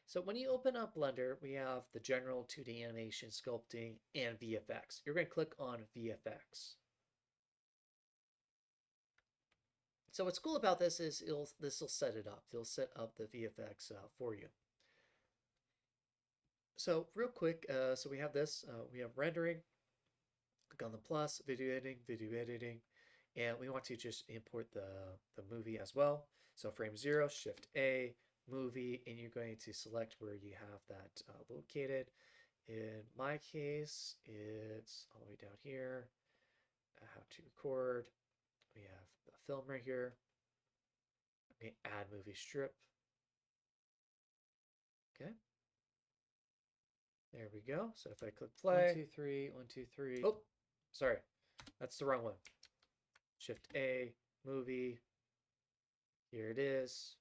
So when you open up Blender, we have the general 2D animation, sculpting, and VFX. You're going to click on VFX. So what's cool about this is this will set it up. It'll set up the VFX for you. So real quick, so we have this. We have rendering. Click on the plus, video editing, and we want to just import the movie as well. So frame 0, Shift A, movie, and you're going to select where you have that located. In my case, it's all the way down here. How to record. We have the film right here. Okay, add movie strip. Okay. There we go. So if I click play, 1, 2, 3, 1, 2, 3. Oh, sorry, that's the wrong one. Shift A, movie. Here it is.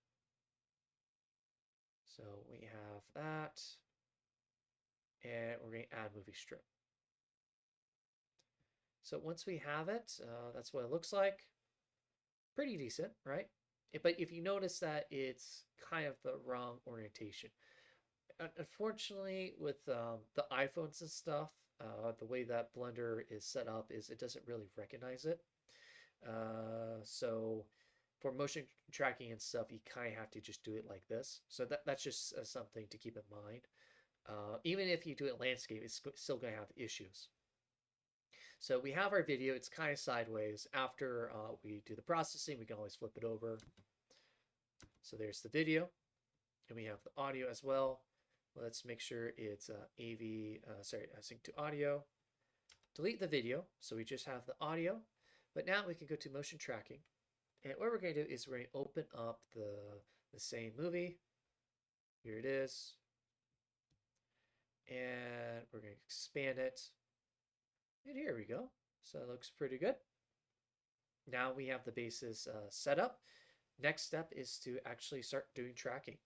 So we have that. And we're going to add movie strip. So once we have it, that's what it looks like. Pretty decent, right? But if you notice that it's kind of the wrong orientation. Unfortunately, with the iPhones and stuff, the way that Blender is set up is it doesn't really recognize it. So for motion tracking and stuff, you kind of have to just do it like this. So that's just something to keep in mind. Even if you do it landscape, it's still going to have issues. So we have our video. It's kind of sideways. After we do the processing, we can always flip it over. So there's the video. And we have the audio as well. Let's make sure it's sync to audio. Delete the video. So we just have the audio. But now we can go to motion tracking. And what we're going to do is we're going to open up the same movie. Here it is. And we're going to expand it. And here we go. So it looks pretty good. Now we have the basis set up. Next step is to actually start doing tracking.